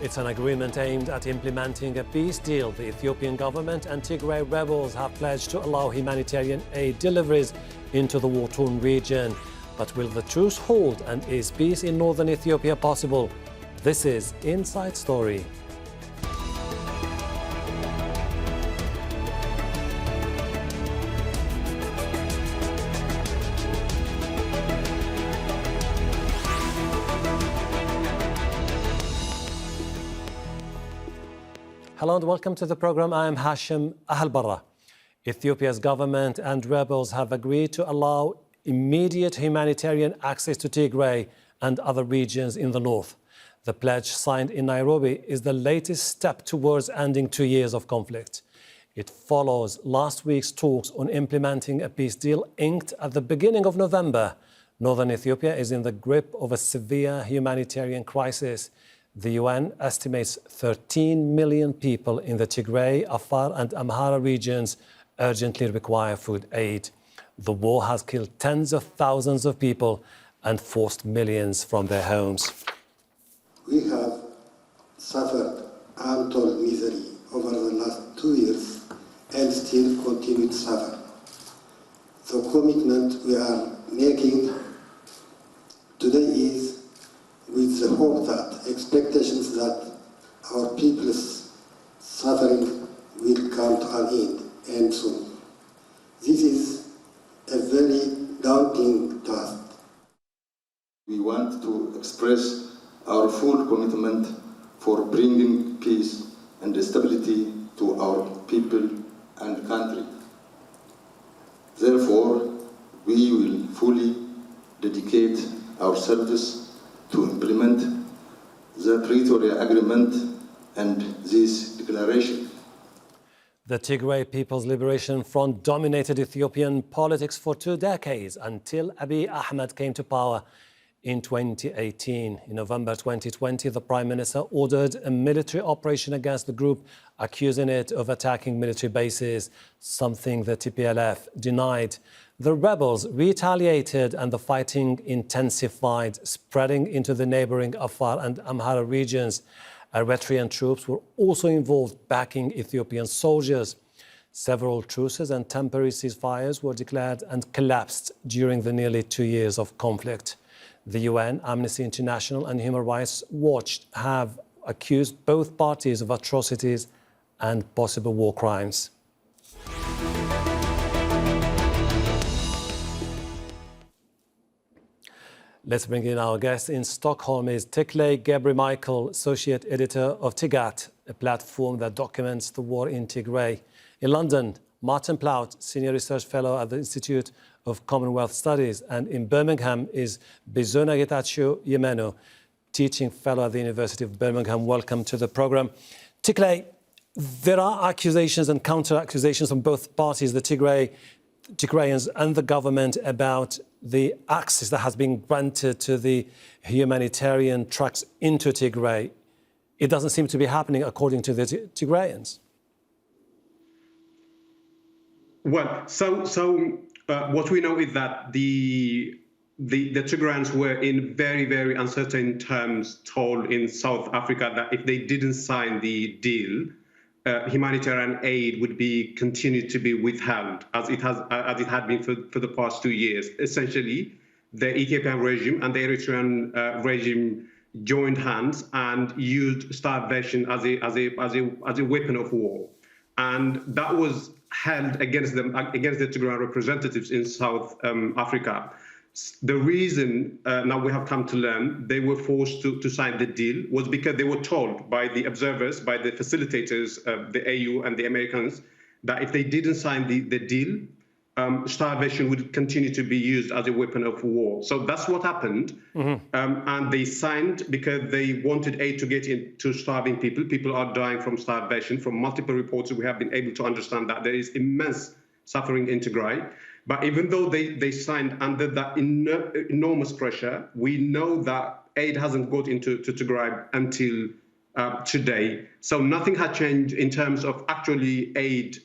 It's an agreement aimed at implementing a peace deal. The Ethiopian government and Tigray rebels have pledged to allow humanitarian aid deliveries into the war-torn region. But will the truce hold, and is peace in northern Ethiopia possible? This is Inside Story. Hello and welcome to the program. I am Hashem. Ahelbarra. Ethiopia's government and rebels have agreed to allow immediate humanitarian access to Tigray and other regions in the north. The pledge signed in Nairobi is the latest step towards ending 2 years of conflict. It follows last week's talks on implementing a peace deal inked at the beginning of November. Northern Ethiopia is in the grip of a severe humanitarian crisis. The UN estimates 13 million people in the Tigray, Afar and Amhara regions urgently require food aid. The war has killed tens of thousands of people and forced millions from their homes. We have suffered untold misery over the last 2 years and still continue to suffer. The commitment we are making today is with the hope that expectations that our people's suffering will come to an end and soon. This is a very daunting task. We want to express our full commitment for bringing peace and stability to our people and country. Therefore, we will fully dedicate ourselves to implement the Pretoria Agreement and this declaration. The Tigray People's Liberation Front dominated Ethiopian politics for 2 decades until Abiy Ahmed came to power in 2018. In November 2020, the Prime Minister ordered a military operation against the group, accusing it of attacking military bases, something the TPLF denied. The rebels retaliated and the fighting intensified, spreading into the neighboring Afar and Amhara regions. Eritrean troops were also involved, backing Ethiopian soldiers. Several truces and temporary ceasefires were declared and collapsed during the nearly 2 years of conflict. The UN, Amnesty International and Human Rights Watch have accused both parties of atrocities and possible war crimes. Let's bring in our guest in Stockholm is Teklay Gebremichael, Associate Editor of Tghat, a platform that documents the war in Tigray. In London, Martin Plaut, Senior Research Fellow at the Institute of Commonwealth Studies. And in Birmingham is Bizuneh Getachew Yimenu, Teaching Fellow at the University of Birmingham. Welcome to the program. Teklay, there are accusations and counter-accusations from both parties, the Tigrayans and the government, about the access that has been granted to the humanitarian trucks into Tigray. It doesn't seem to be happening according to the Tigrayans. Well, what we know is that the Tigrayans were in very, very uncertain terms told in South Africa that if they didn't sign the deal, humanitarian aid would be continued to be withheld as it had been for the past 2 years. Essentially, the Ethiopian regime and the Eritrean regime joined hands and used starvation as a weapon of war, and that was held against them, against the Tigrayan representatives in South Africa. The reason now we have come to learn they were forced to sign the deal was because they were told by the observers, by the facilitators, the AU and the Americans, that if they didn't sign the deal, starvation would continue to be used as a weapon of war. So that's what happened. And they signed because they wanted aid to get into starving people. People are dying from starvation. From multiple reports, we have been able to understand that there is immense suffering in Tigray. But even though they signed under that enormous pressure, we know that aid hasn't got into Tigray until today. So nothing had changed in terms of actually aid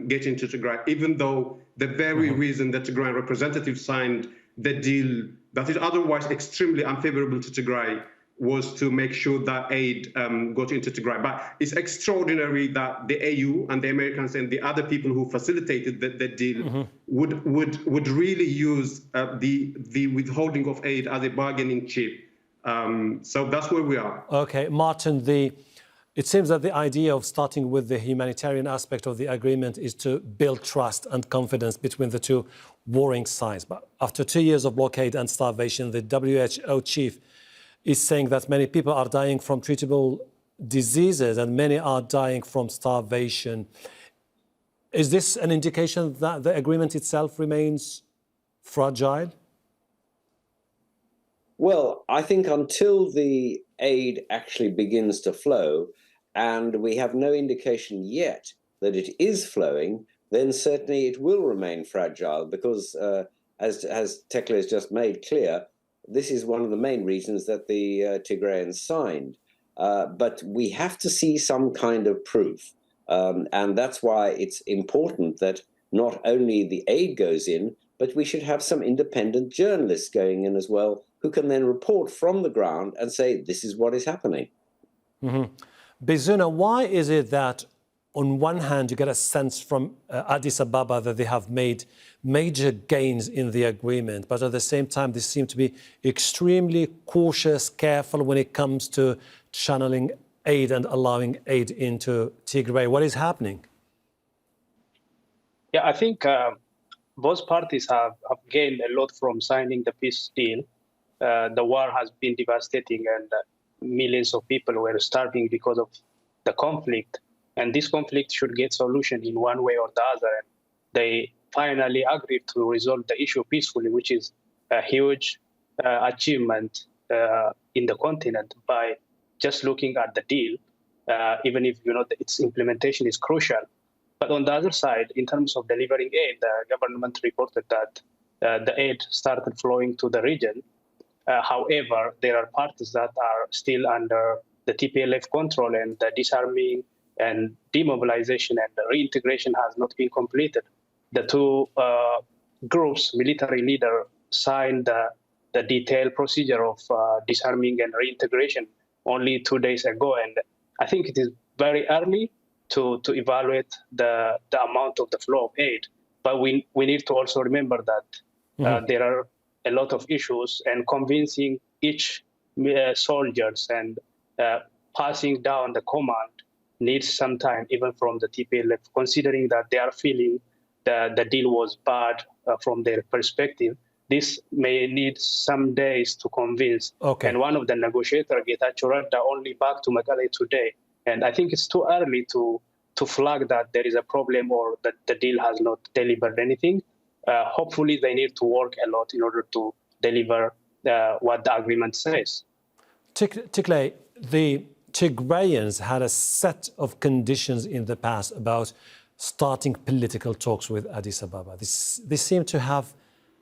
getting to Tigray, even though the very reason that Tigrayan representatives signed the deal that is otherwise extremely unfavorable to Tigray was to make sure that aid got into Tigray. But it's extraordinary that the AU and the Americans and the other people who facilitated the deal would really use the withholding of aid as a bargaining chip. So that's where we are. Okay, Martin, it seems that the idea of starting with the humanitarian aspect of the agreement is to build trust and confidence between the two warring sides. But after 2 years of blockade and starvation, the WHO chief is saying that many people are dying from treatable diseases and many are dying from starvation. Is this an indication that the agreement itself remains fragile? Well, I think until the aid actually begins to flow, and we have no indication yet that it is flowing, then certainly it will remain fragile because, as Teklay has just made clear, this is one of the main reasons that the Tigrayans signed. But we have to see some kind of proof. And that's why it's important that not only the aid goes in, but we should have some independent journalists going in as well, who can then report from the ground and say, this is what is happening. Bizuneh, why is it that on one hand you get a sense from Addis Ababa that they have made major gains in the agreement, but at the same time they seem to be extremely cautious, careful when it comes to channeling aid and allowing aid into Tigray? What is happening? Yeah, I think both parties have gained a lot from signing the peace deal. The war has been devastating and millions of people were starving because of the conflict. And this conflict should get solution in one way or the other. And they finally agreed to resolve the issue peacefully, which is a huge achievement in the continent by just looking at the deal, even if its implementation is crucial. But on the other side, in terms of delivering aid, the government reported that the aid started flowing to the region. However, there are parts that are still under the TPLF control, and the disarming and demobilization and the reintegration has not been completed. The two groups, military leader, signed the detailed procedure of disarming and reintegration only 2 days ago. And I think it is very early to evaluate the amount of the flow of aid. But we need to also remember that there are a lot of issues, and convincing each soldiers and passing down the command needs some time, even from the TPLF, considering that they are feeling the deal was bad from their perspective. This may need some days to convince. Okay. And one of the negotiators, Getachew Yimenu, only back to Mekelle today. And I think it's too early to flag that there is a problem or that the deal has not delivered anything. Hopefully, they need to work a lot in order to deliver what the agreement says. Teklay, the Tigrayans had a set of conditions in the past about starting political talks with Addis Ababa. They seem to have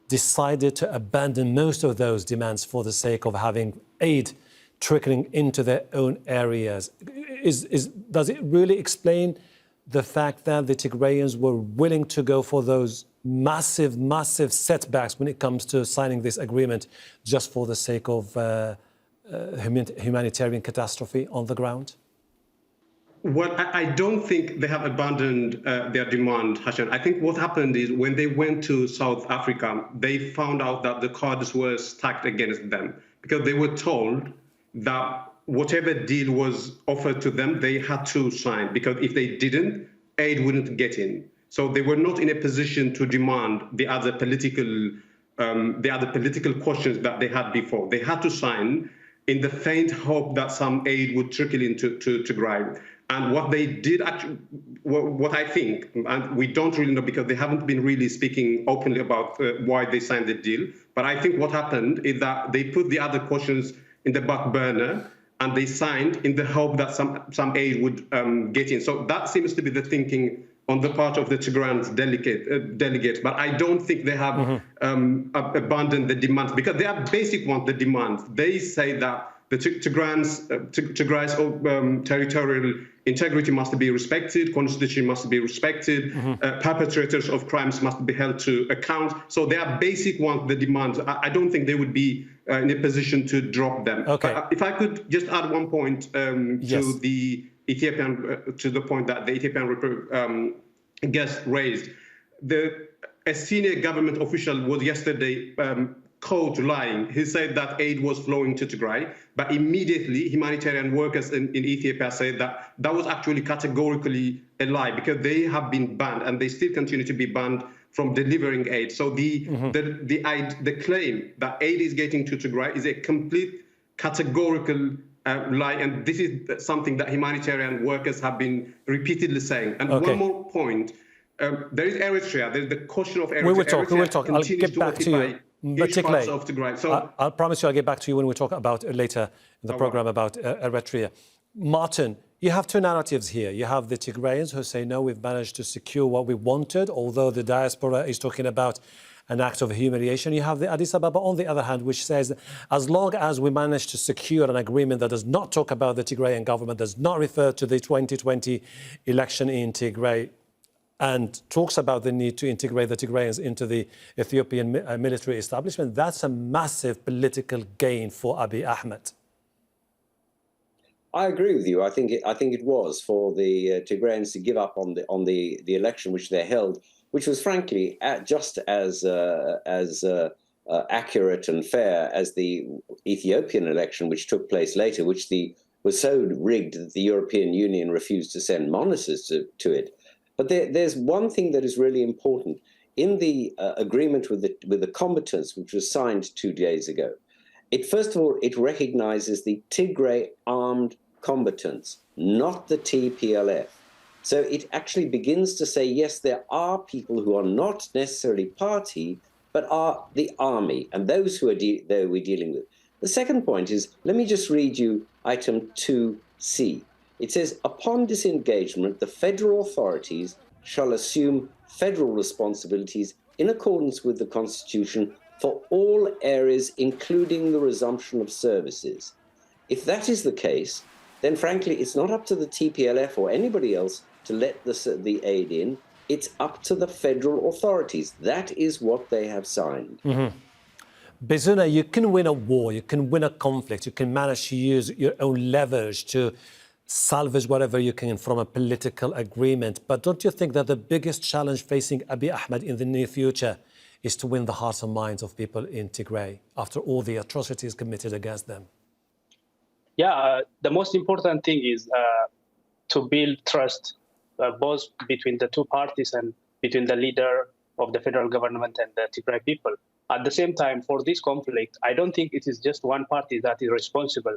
decided to abandon most of those demands for the sake of having aid trickling into their own areas. Does it really explain the fact that the Tigrayans were willing to go for those massive setbacks when it comes to signing this agreement just for the sake of humanitarian catastrophe on the ground? Well, I don't think they have abandoned their demand, Hashem. I think what happened is when they went to South Africa, they found out that the cards were stacked against them because they were told that whatever deal was offered to them, they had to sign, because if they didn't, aid wouldn't get in. So they were not in a position to demand the other political questions that they had before. They had to sign in the faint hope that some aid would trickle into Tigray. And what they did actually, what I think, and we don't really know because they haven't been really speaking openly about why they signed the deal, but I think what happened is that they put the other questions in the back burner and they signed in the hope that some aid would get in. So that seems to be the thinking on the part of the Tigrayans delegates, but I don't think they have abandoned the demands, because they are basic ones, the demands. They say that the Tigray's territorial integrity must be respected, constitution must be respected, perpetrators of crimes must be held to account. So they are basic ones, the demands. I don't think they would be in a position to drop them. Okay. But if I could just add one point to the Ethiopian, to the point that the Ethiopian guest raised. A senior government official was yesterday caught lying. He said that aid was flowing to Tigray, but immediately humanitarian workers in Ethiopia said that that was actually categorically a lie, because they have been banned and they still continue to be banned from delivering aid. So the claim that aid is getting to Tigray is a complete categorical lie, and this is something that humanitarian workers have been repeatedly saying. And one more point. There is Eritrea. There's the question of Eritrea. We will talk. I'll get back to you. But Teklay, of Tigray. So I'll promise you I'll get back to you when we talk about later in the program about Eritrea. Martin, you have two narratives here. You have the Tigrayans who say, no, we've managed to secure what we wanted, although the diaspora is talking about an act of humiliation. You have the Addis Ababa, on the other hand, which says, as long as we manage to secure an agreement that does not talk about the Tigrayan government, does not refer to the 2020 election in Tigray, and talks about the need to integrate the Tigrayans into the Ethiopian military establishment, that's a massive political gain for Abiy Ahmed. I agree with you. I think it was for the Tigrayans to give up on the election which they held, which was frankly just as accurate and fair as the Ethiopian election, which took place later, which was so rigged that the European Union refused to send monitors to it. But there's one thing that is really important. In the agreement with the combatants, which was signed 2 days ago, first of all, it recognizes the Tigray armed combatants, not the TPLF. So it actually begins to say, yes, there are people who are not necessarily party, but are the army, and those who we're dealing with. The second point is, let me just read you item 2C. It says, upon disengagement, the federal authorities shall assume federal responsibilities in accordance with the Constitution for all areas, including the resumption of services. If that is the case, then frankly, it's not up to the TPLF or anybody else to let the aid in. It's up to the federal authorities. That is what they have signed. Bizuneh, you can win a war, you can win a conflict, you can manage to use your own leverage to salvage whatever you can from a political agreement. But don't you think that the biggest challenge facing Abiy Ahmed in the near future is to win the hearts and minds of people in Tigray after all the atrocities committed against them? Yeah, the most important thing is to build trust, both between the two parties and between the leader of the federal government and the Tigray people. At the same time, for this conflict, I don't think it is just one party that is responsible.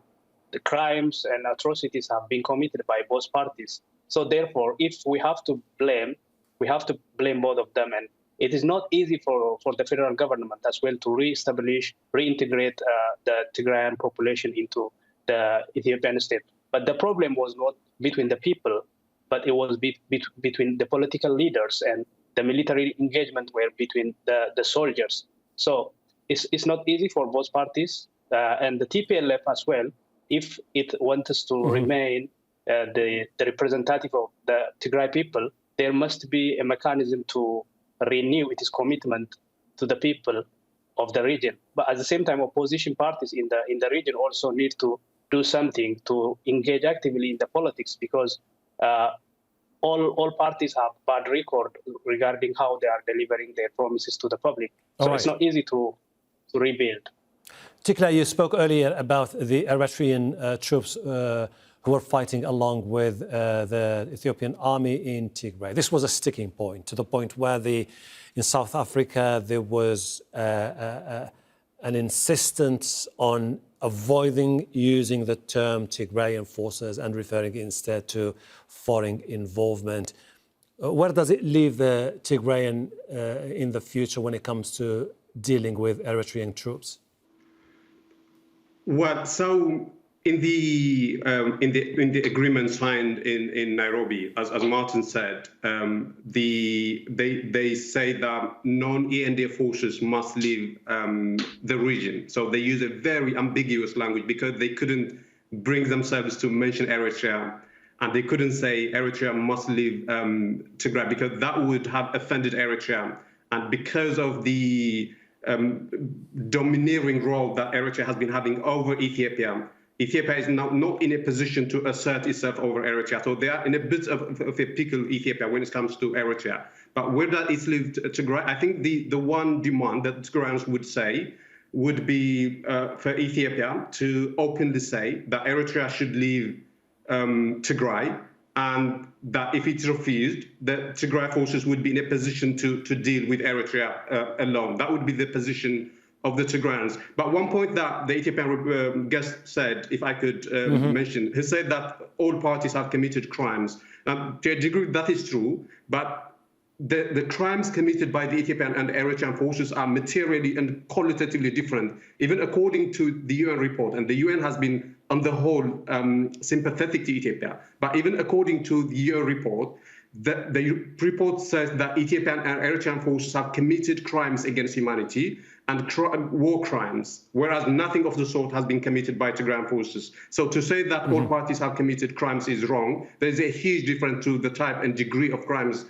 The crimes and atrocities have been committed by both parties. So therefore, if we have to blame, we have to blame both of them. And it is not easy for the federal government as well to reintegrate the Tigrayan population into the Ethiopian state. But the problem was not between the people, but it was between the political leaders, and the military engagement were between the soldiers. So it's not easy for both parties, and the TPLF as well. If it wants to remain the representative of the Tigray people, there must be a mechanism to renew its commitment to the people of the region. But at the same time, opposition parties in the region also need to do something to engage actively in the politics, because all parties have bad record regarding how they are delivering their promises to the public. So it's not easy to rebuild. Teklay, you spoke earlier about the Eritrean troops who were fighting along with the Ethiopian army in Tigray. This was a sticking point, to the point where in South Africa there was an insistence on avoiding using the term Tigrayan forces and referring instead to foreign involvement. Where does it leave the Tigrayan in the future when it comes to dealing with Eritrean troops? Well, so in the agreement signed in Nairobi, as Martin said, they say that non-ENDF forces must leave the region. So they use a very ambiguous language because they couldn't bring themselves to mention Eritrea, and they couldn't say Eritrea must leave Tigray because that would have offended Eritrea, and because of the domineering role that Eritrea has been having over Ethiopia. Ethiopia is now not in a position to assert itself over Eritrea. So they are in a bit of a pickle, Ethiopia, when it comes to Eritrea. But where that is lived Tigray, I think the one demand that Tigrayans would say would be for Ethiopia to openly say that Eritrea should leave Tigray, and that if it's refused, the Tigray forces would be in a position to deal with Eritrea alone. That would be the position of the Tigrayans. But one point that the Ethiopian guest said, if I could mention, he said that all parties have committed crimes. Now, to a degree, that is true, but the crimes committed by the Ethiopian and Eritrean forces are materially and qualitatively different, even according to the UN report. And the UN has been, on the whole, sympathetic to Ethiopia. But even according to the UN report, the report says that Ethiopian and Eritrean forces have committed crimes against humanity and war crimes, whereas nothing of the sort has been committed by Tigrayan forces. So to say that all parties have committed crimes is wrong. There's a huge difference to the type and degree of crimes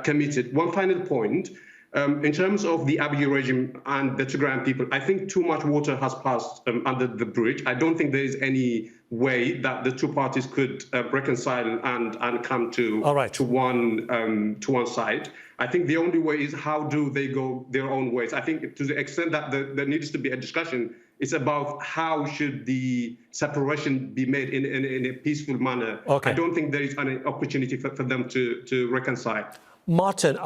committed. One final point, in terms of the Abiy regime and the Tigrayan people, I think too much water has passed under the bridge. I don't think there is any way that the two parties could reconcile and come to one side. I think the only way is how do they go their own ways. I think to the extent that there needs to be a discussion, it's about how should the separation be made in a peaceful manner. Okay. I don't think there is an opportunity for them to reconcile. Martin,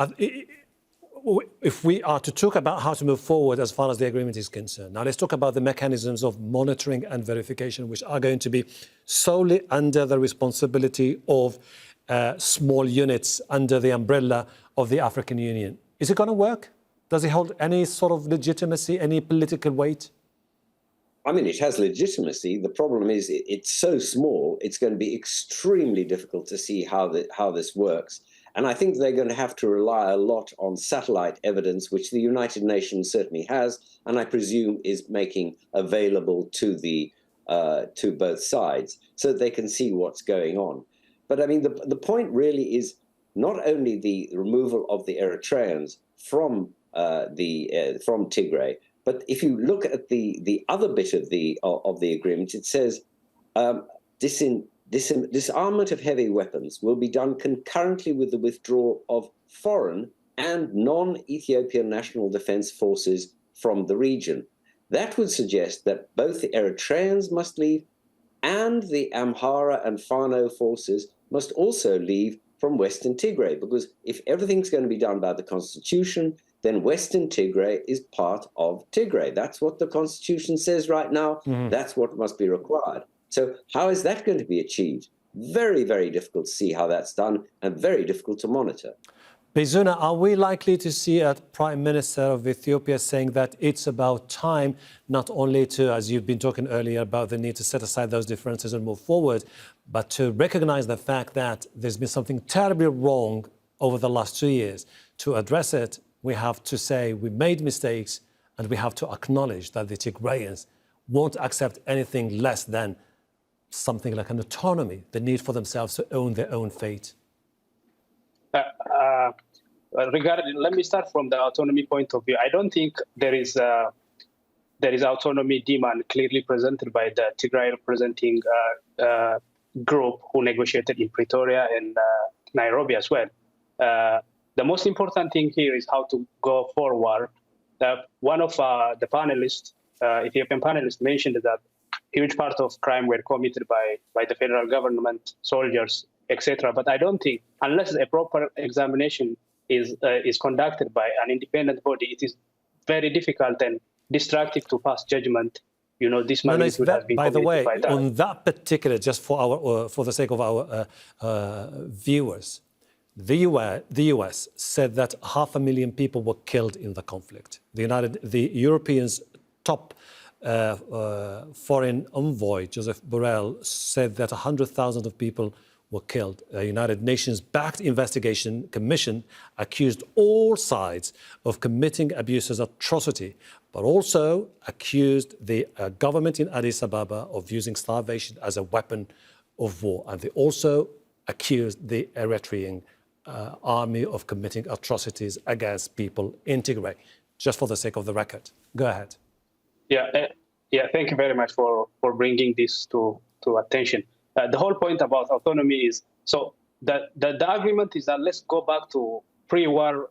if we are to talk about how to move forward as far as the agreement is concerned, now let's talk about the mechanisms of monitoring and verification, which are going to be solely under the responsibility of small units under the umbrella of the African Union. Is it going to work? Does it hold any sort of legitimacy, any political weight? I mean, it has legitimacy. The problem is it's so small, it's going to be extremely difficult to see how this works. And I think they're going to have to rely a lot on satellite evidence, which the United Nations certainly has, and I presume is making available to both sides so that they can see what's going on. But I mean, the point really is not only the removal of the Eritreans from Tigray, but if you look at the other bit of the agreement, it says disarmament of heavy weapons will be done concurrently with the withdrawal of foreign and non-Ethiopian national defense forces from the region. That would suggest that both the Eritreans must leave and the Amhara and Fano forces must also leave from Western Tigray, because if everything's going to be done by the Constitution, then Western Tigray is part of Tigray. That's what the Constitution says right now. That's what must be required. So how is that going to be achieved? Very, very difficult to see how that's done and very difficult to monitor. Bizuneh, are we likely to see a Prime Minister of Ethiopia saying that it's about time not only to, as you've been talking earlier, about the need to set aside those differences and move forward, but to recognize the fact that there's been something terribly wrong over the last 2 years? To address it, we have to say we made mistakes and we have to acknowledge that the Tigrayans won't accept anything less than something like an autonomy, the need for themselves to own their own fate. Let me start from the autonomy point of view. I don't think there is autonomy demand clearly presented by the Tigray representing group who negotiated in Pretoria and Nairobi as well. The most important thing here is how to go forward. One of the panelists, Ethiopian panelists, mentioned that huge part of crime were committed by the federal government, soldiers, etc. But I don't think, unless a proper examination is conducted by an independent body, it is very difficult and destructive to pass judgment. You know, this magnitude has been committed by that. By the way, on that particular, just for the sake of our viewers, the US said that 500,000 people were killed in the conflict. The Europeans' top Foreign envoy Joseph Borrell said that 100,000 of people were killed. A United Nations-backed investigation commission accused all sides of committing abuses, atrocity, but also accused the government in Addis Ababa of using starvation as a weapon of war. And they also accused the Eritrean army of committing atrocities against people in Tigray. Just for the sake of the record. Go ahead. Yeah. Thank you very much for bringing this to attention. The whole point about autonomy is, so the argument is that let's go back to pre-war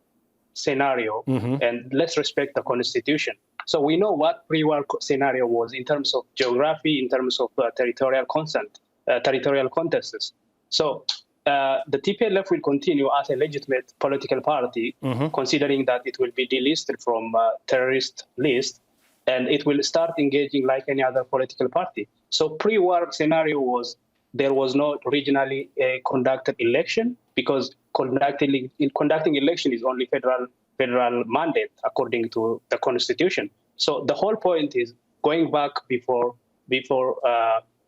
scenario and let's respect the constitution. So we know what pre-war scenario was in terms of geography, in terms of territorial consent, territorial contests. So the TPLF will continue as a legitimate political party, considering that it will be delisted from terrorist list, and it will start engaging like any other political party. So pre-war scenario was there was no regionally conducted election, because conducting election is only federal mandate according to the constitution. So the whole point is going back before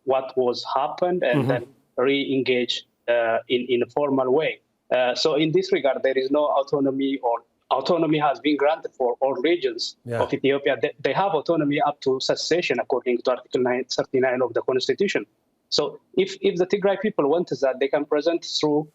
what was happened and then re-engage in a formal way. So in this regard, there is no autonomy, or autonomy has been granted for all regions of Ethiopia. They have autonomy up to secession according to Article 39 of the Constitution. So if the Tigray people want that, they can present through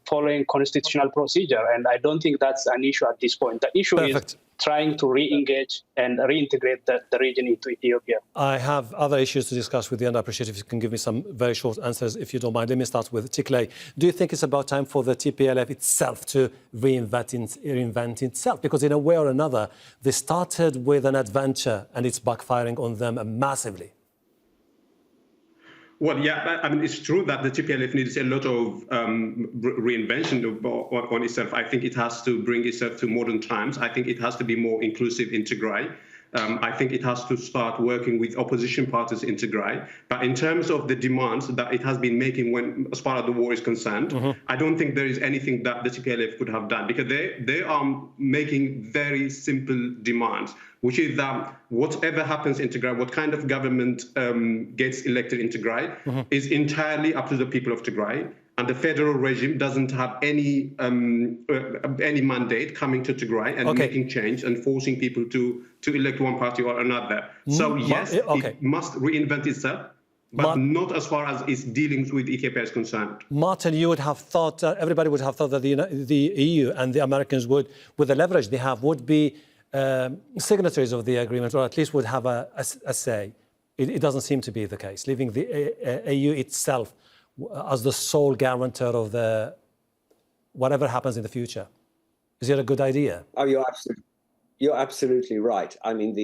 following constitutional procedure. And I don't think that's an issue at this point. The issue is trying to re-engage and reintegrate the region into Ethiopia. I have other issues to discuss with you, and I appreciate if you can give me some very short answers, if you don't mind. Let me start with Teklay. Do you think it's about time for the TPLF itself to reinvent itself? Because in a way or another, they started with an adventure and it's backfiring on them massively. Well, yeah, I mean, it's true that the TPLF needs a lot of reinvention on itself. I think it has to bring itself to modern times. I think it has to be more inclusive in Tigray. I think it has to start working with opposition parties in Tigray. But in terms of the demands that it has been making as far as the war is concerned, I don't think there is anything that the TPLF could have done, because they are making very simple demands, which is that whatever happens in Tigray, what kind of government gets elected in Tigray is entirely up to the people of Tigray. And the federal regime doesn't have any mandate coming to Tigray and making change and forcing people to elect one party or another. So yes, it must reinvent itself, but not as far as its dealings with Ethiopia is concerned. Martin, you would have thought, everybody would have thought that the EU and the Americans would, with the leverage they have, would be signatories of the agreement, or at least would have a say. It doesn't seem to be the case, leaving the EU itself as the sole guarantor of the whatever happens in the future. Is it a good idea? Oh, you're absolutely right. I mean,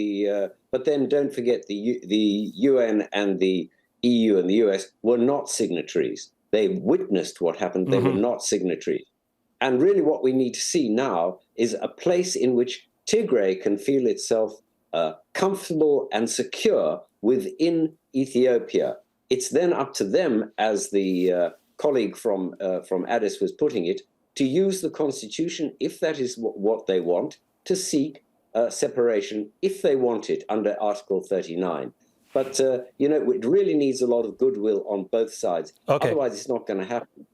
but then don't forget the UN and the EU and the US were not signatories. They witnessed what happened. They were not signatories. And really what we need to see now is a place in which Tigray can feel itself comfortable and secure within Ethiopia. It's then up to them, as the colleague from Addis was putting it, to use the constitution, if that is what they want, to seek separation, if they want it, under Article 39. But, it really needs a lot of goodwill on both sides. Otherwise, it's not going to happen.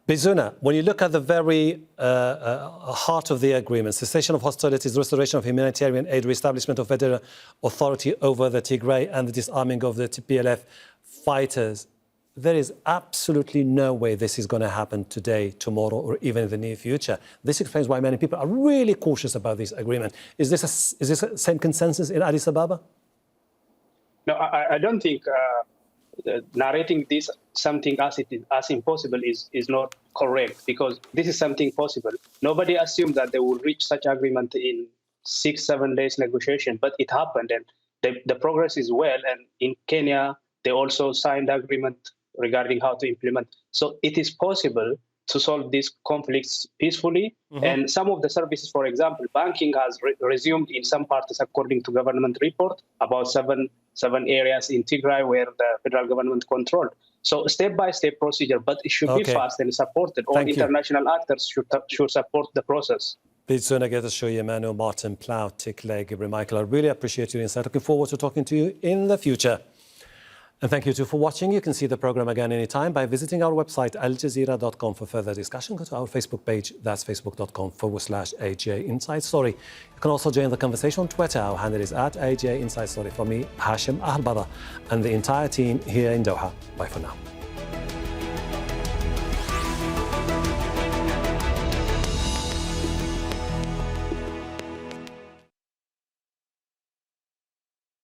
Bizuneh, when you look at the very heart of the agreement, cessation of hostilities, restoration of humanitarian aid, re-establishment of federal authority over the Tigray, and the disarming of the TPLF fighters, there is absolutely no way this is going to happen today, tomorrow, or even in the near future. This explains why many people are really cautious about this agreement. Is this the same consensus in Addis Ababa? No, I don't think narrating this something as impossible is not correct, because this is something possible. Nobody assumed that they would reach such agreement in 6-7 days negotiation, but it happened, and the progress is well. And in Kenya, they also signed agreement regarding how to implement. So it is possible to solve these conflicts peacefully. And some of the services, for example, banking has resumed in some parts, according to government report, about seven areas in Tigray where the federal government controlled. So step-by-step procedure, but it should be fast and supported. All international actors should support the process. Bizuneh Getachew Yimenu, Martin Plaut, Teklay Gebremichael. I really appreciate your insight. Looking forward to talking to you in the future. And thank you too for watching. You can see the program again anytime by visiting our website, aljazeera.com, for further discussion. Go to our Facebook page, that's facebook.com/AJ Inside Story. You can also join the conversation on Twitter. Our handle is @AJ Inside Story. From me, Hashem, Ahelbarra, and the entire team here in Doha. Bye for now.